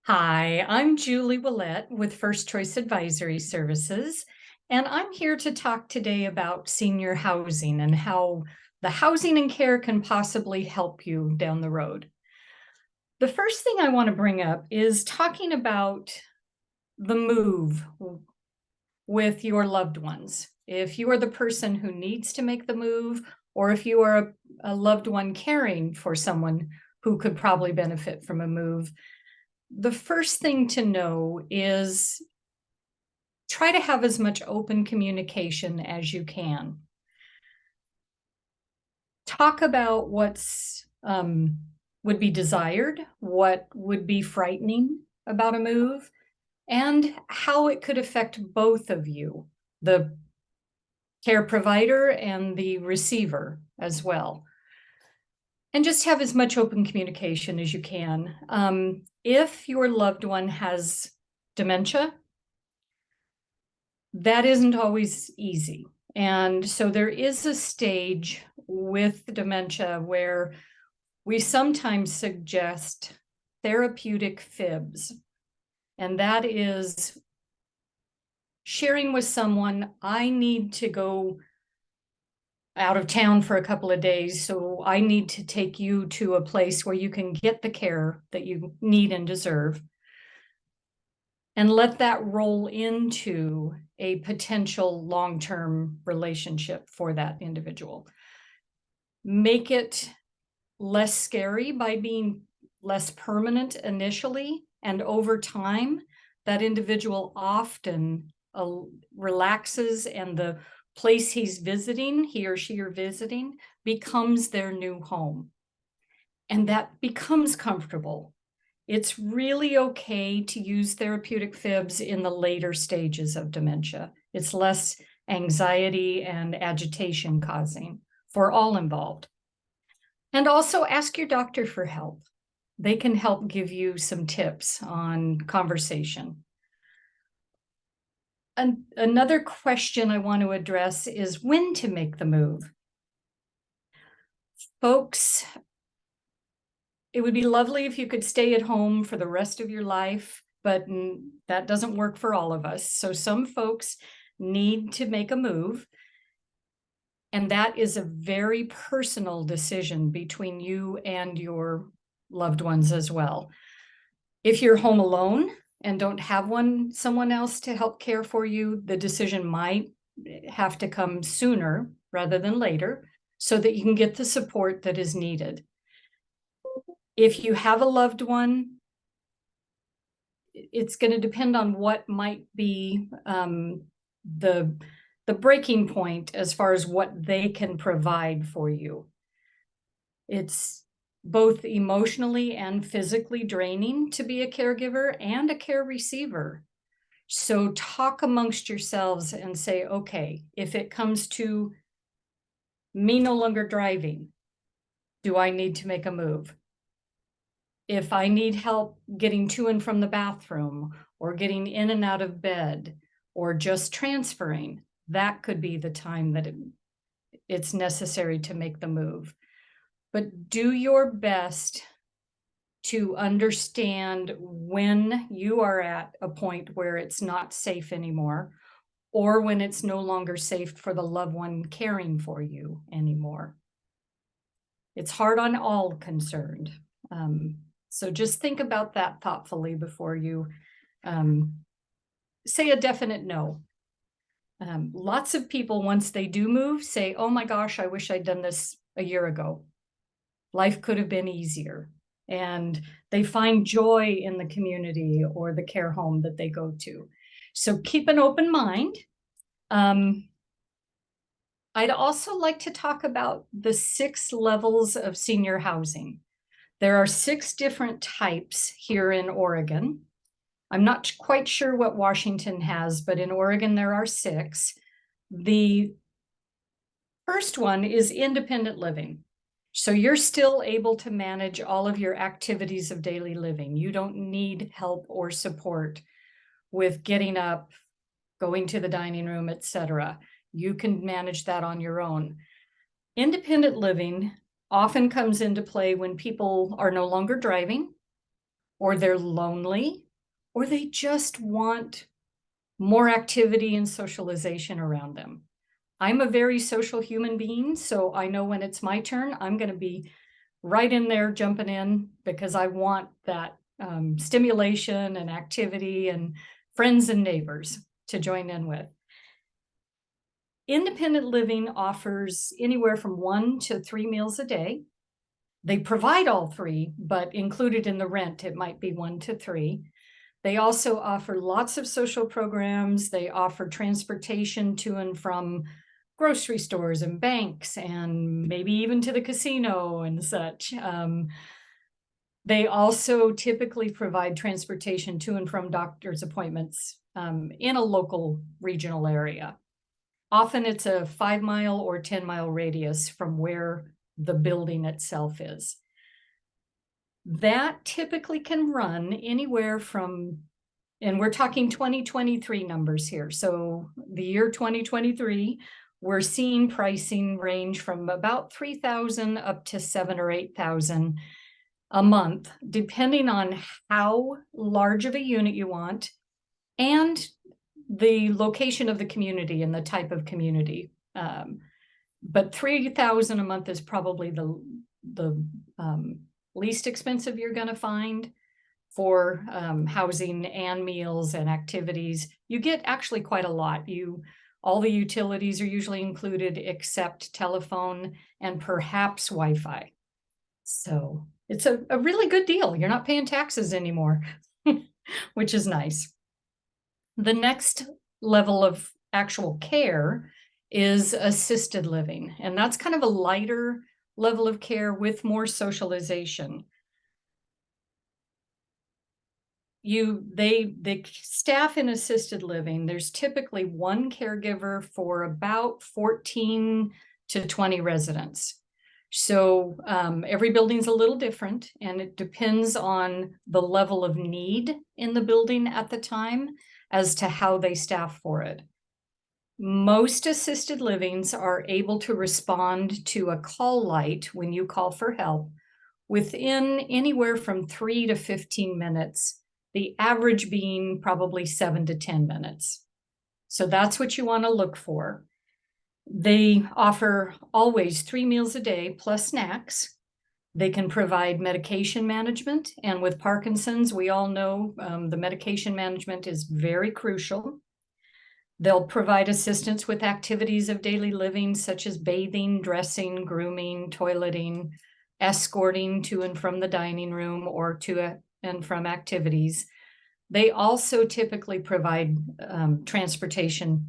Hi, I'm Julie Ouellette with First Choice Advisory Services, and I'm here to talk today about senior housing and how the housing and care can possibly help you down the road. The first thing I want to bring up is talking about the move with your loved ones. If you are the person who needs to make the move, or if you are a loved one caring for someone who could probably benefit from a move, the first thing to know is try to have as much open communication as you can. Talk about what's would be desired, what would be frightening about a move, and how it could affect both of you, the care provider and the receiver as well. And just have as much open communication as you can. If your loved one has dementia, that isn't always easy. And so there is a stage with dementia where we sometimes suggest therapeutic fibs. And that is sharing with someone, I need to go out of town for a couple of days, so I need to take you to a place where you can get the care that you need and deserve. And let that roll into a potential long-term relationship for that individual. Make it less scary by being less permanent initially, and over time, that individual often relaxes, and the place he's visiting, he or she are visiting, becomes their new home. And that becomes comfortable. It's really okay to use therapeutic fibs in the later stages of dementia. It's less anxiety and agitation causing for all involved. And also ask your doctor for help. They can help give you some tips on conversation. And another question I want to address is when to make the move. Folks, it would be lovely if you could stay at home for the rest of your life, but that doesn't work for all of us. So some folks need to make a move, and that is a very personal decision between you and your loved ones as well. If you're home alone and don't have someone else to help care for you, the decision might have to come sooner rather than later so that you can get the support that is needed. If you have a loved one, it's going to depend on what might be the breaking point as far as what they can provide for you. It's both emotionally and physically draining to be a caregiver and a care receiver. So talk amongst yourselves and say, okay, if it comes to me no longer driving, do I need to make a move? If I need help getting to and from the bathroom, or getting in and out of bed, or just transferring, that could be the time that it's necessary to make the move. But do your best to understand when you are at a point where it's not safe anymore, or when it's no longer safe for the loved one caring for you anymore. It's hard on all concerned. So just think about that thoughtfully before you say a definite no. Lots of people, once they do move, say, oh my gosh, I wish I'd done this a year ago. Life could have been easier. And they find joy in the community or the care home that they go to. So keep an open mind. I'd also like to talk about the 6 levels of senior housing. There are 6 different types here in Oregon. I'm not quite sure what Washington has, but in Oregon there are 6. The first one is independent living. So you're still able to manage all of your activities of daily living. You don't need help or support with getting up, going to the dining room, etc. You can manage that on your own. Independent living often comes into play when people are no longer driving, or they're lonely, or they just want more activity and socialization around them. I'm a very social human being, so I know when it's my turn, I'm going to be right in there jumping in because I want that stimulation and activity and friends and neighbors to join in with. Independent living offers anywhere from 1 to 3 meals a day. They provide all 3, but included in the rent, it might be 1 to 3. They also offer lots of social programs. They offer transportation to and from grocery stores and banks and maybe even to the casino and such. They also typically provide transportation to and from doctor's appointments in a local regional area. Often it's a 5-mile or 10-mile radius from where the building itself is. That typically can run anywhere from, and we're talking 2023 numbers here. So the year 2023, we're seeing pricing range from about $3,000 up to $7,000 or $8,000 a month, depending on how large of a unit you want and the location of the community and the type of community. But $3,000 a month is probably the least expensive you're going to find for housing and meals and activities. You get actually quite a lot. All the utilities are usually included except telephone and perhaps Wi-Fi. So it's a really good deal. You're not paying taxes anymore, which is nice. The next level of actual care is assisted living, and that's kind of a lighter level of care with more socialization. The staff in assisted living, there's typically one caregiver for about 14 to 20 residents. So every building's a little different, and it depends on the level of need in the building at the time as to how they staff for it. Most assisted livings are able to respond to a call light when you call for help within anywhere from 3 to 15 minutes, the average being probably 7 to 10 minutes. So that's what you want to look for. They offer always 3 meals a day plus snacks. They can provide medication management. And with Parkinson's, we all know the medication management is very crucial. They'll provide assistance with activities of daily living, such as bathing, dressing, grooming, toileting, escorting to and from the dining room or to and from activities. They also typically provide transportation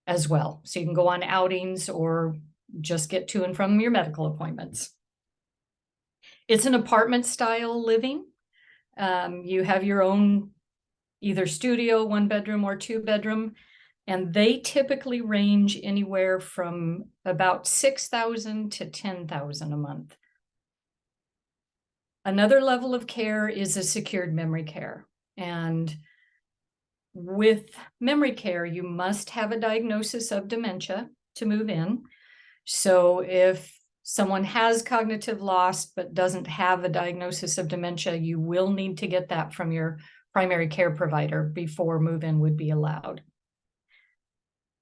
as well. So you can go on outings or just get to and from your medical appointments. It's an apartment style living. You have your own either studio, 1 bedroom or 2 bedroom, and they typically range anywhere from about $6,000 to $10,000 a month. Another level of care is a secured memory care. And with memory care, you must have a diagnosis of dementia to move in. So if someone has cognitive loss but doesn't have a diagnosis of dementia, you will need to get that from your primary care provider before move-in would be allowed.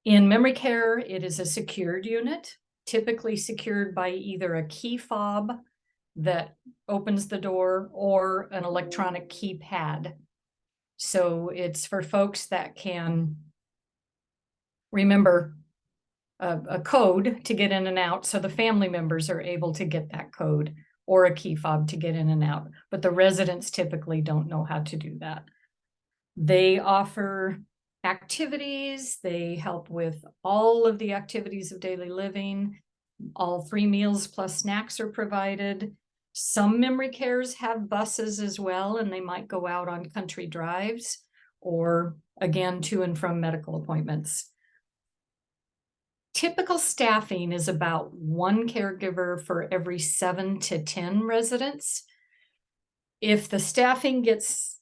In memory care, it is a secured unit, typically secured by either a key fob that opens the door or an electronic keypad. So it's for folks that can remember a code to get in and out, so the family members are able to get that code, or a key fob to get in and out, but the residents typically don't know how to do that. They offer activities. They help with all of the activities of daily living. All 3 meals plus snacks are provided. Some memory cares have buses as well, and they might go out on country drives or, again, to and from medical appointments. Typical staffing is about 1 caregiver for every 7 to 10 residents. If the staffing gets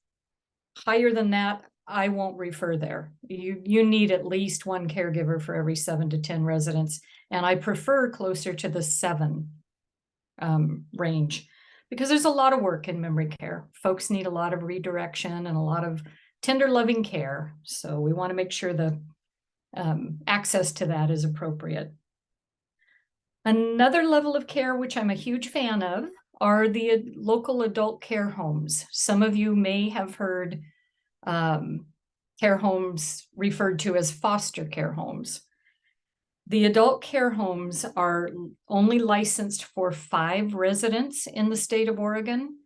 higher than that, I won't refer there. You need at least 1 caregiver for every 7 to 10 residents, and I prefer closer to the 7 range. because there's a lot of work in memory care. Folks need a lot of redirection and a lot of tender, loving care. So we want to make sure the access to that is appropriate. Another level of care, which I'm a huge fan of, are the local adult care homes. Some of you may have heard care homes referred to as foster care homes. The adult care homes are only licensed for 5 residents in the state of Oregon.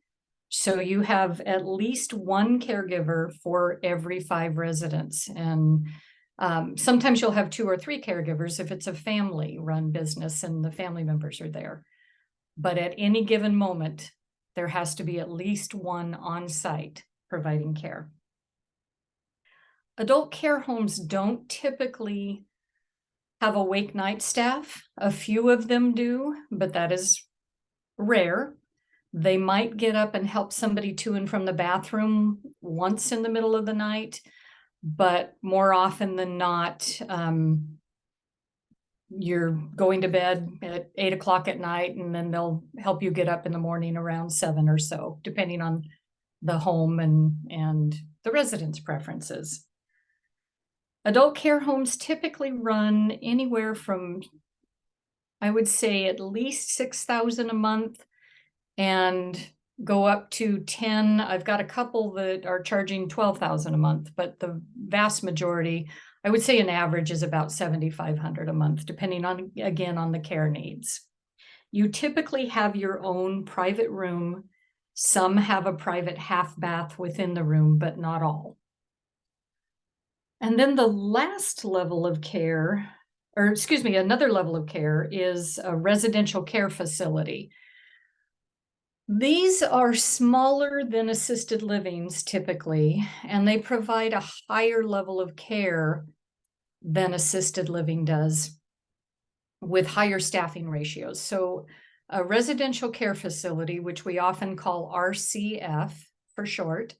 So you have at least one caregiver for every 5 residents. And sometimes you'll have 2 or 3 caregivers if it's a family-run business and the family members are there. But at any given moment, there has to be at least one on site providing care. Adult care homes don't typically have a wake night staff. A few of them do, but that is rare. They might get up and help somebody to and from the bathroom once in the middle of the night, but more often than not, you're going to bed at 8 o'clock at night, and then they'll help you get up in the morning around 7 or so, depending on the home and the residents' preferences. Adult care homes typically run anywhere from, I would say, at least $6,000 a month and go up to 10. I've got a couple that are charging $12,000 a month, but the vast majority, I would say an average, is about $7,500 a month, depending on, again, on the care needs. You typically have your own private room. Some have a private half bath within the room, but not all. And then the last level of care, or excuse me, another level of care is a residential care facility. These are smaller than assisted livings typically, and they provide a higher level of care than assisted living does, with higher staffing ratios. So a residential care facility, which we often call RCF for short,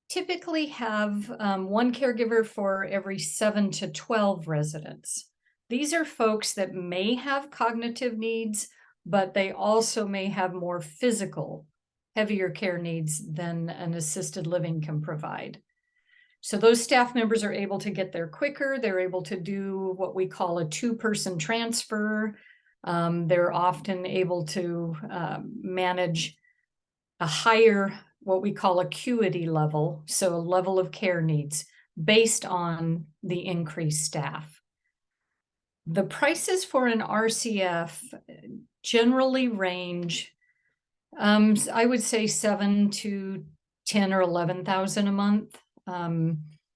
typically have one caregiver for every 7 to 12 residents. These are folks that may have cognitive needs, but they also may have more physical, heavier care needs than an assisted living can provide. So those staff members are able to get there quicker. They're able to do what we call a 2-person transfer. They're often able to manage a higher, what we call acuity level, so a level of care needs based on the increased staff. The prices for an RCF generally range, I would say 7 to 10 or 11,000 a month,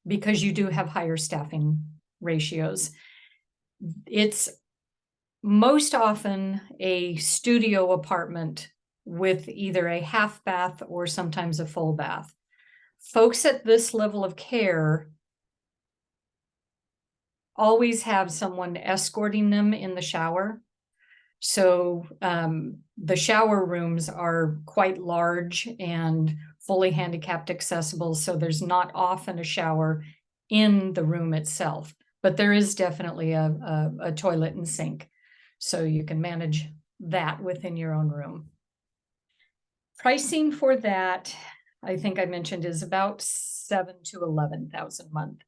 because you do have higher staffing ratios. It's most often a studio apartment with either a half bath or sometimes a full bath. Folks at this level of care always have someone escorting them in the shower. So the shower rooms are quite large and fully handicapped accessible, so there's not often a shower in the room itself, but there is definitely a toilet and sink, so you can manage that within your own room. Pricing for that, I think I mentioned, is about 7 to 11,000 a month.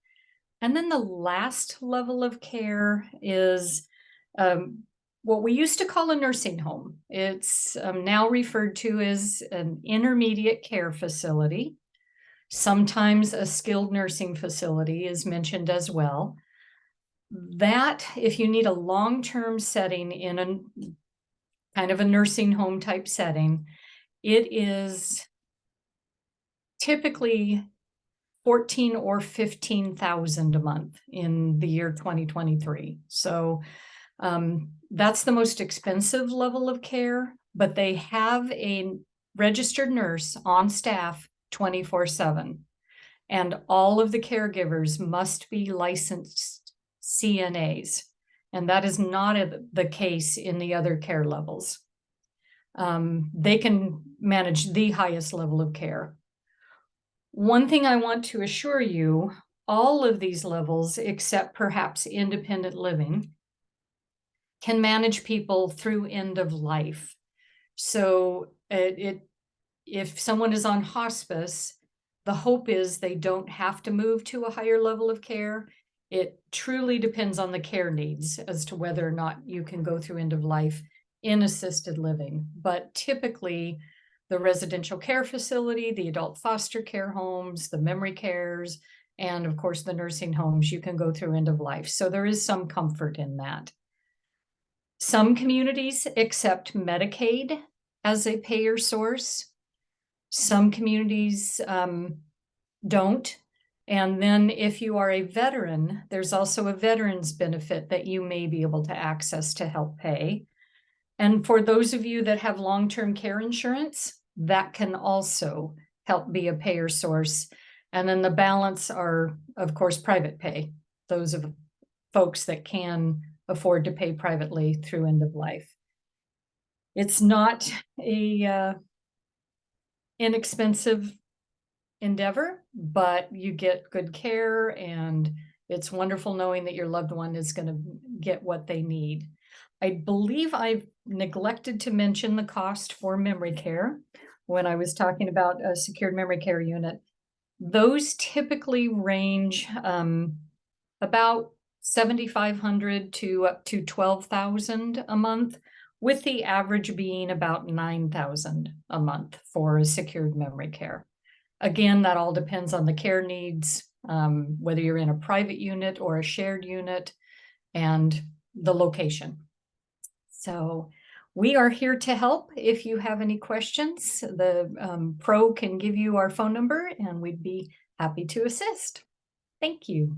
And then the last level of care is what we used to call a nursing home. It's now referred to as an intermediate care facility. Sometimes a skilled nursing facility is mentioned as well. That, if you need a long-term setting in a kind of a nursing home type setting, it is typically 14 or 15,000 a month in the year 2023. So that's the most expensive level of care, but they have a registered nurse on staff 24/7. And all of the caregivers must be licensed CNAs. And that is not the case in the other care levels. They can manage the highest level of care. One thing I want to assure you, all of these levels, except perhaps independent living, can manage people through end of life. So if someone is on hospice, the hope is they don't have to move to a higher level of care. It truly depends on the care needs as to whether or not you can go through end of life in assisted living. But typically, the residential care facility, the adult foster care homes, the memory cares, and of course, the nursing homes, you can go through end of life. So there is some comfort in that. Some communities accept Medicaid as a payer source. Some communities don't. And then if you are a veteran, there's also a veteran's benefit that you may be able to access to help pay. And for those of you that have long-term care insurance, that can also help be a payer source. And then the balance are, of course, private pay. Those of folks that can afford to pay privately through end of life. It's not a inexpensive endeavor, but you get good care, and it's wonderful knowing that your loved one is going to get what they need. I believe I've neglected to mention the cost for memory care when I was talking about a secured memory care unit. Those typically range about $7,500 to up to $12,000 a month, with the average being about $9,000 a month for a secured memory care. Again, that all depends on the care needs, whether you're in a private unit or a shared unit, and the location. So we are here to help if you have any questions. The pro can give you our phone number, and we'd be happy to assist. Thank you.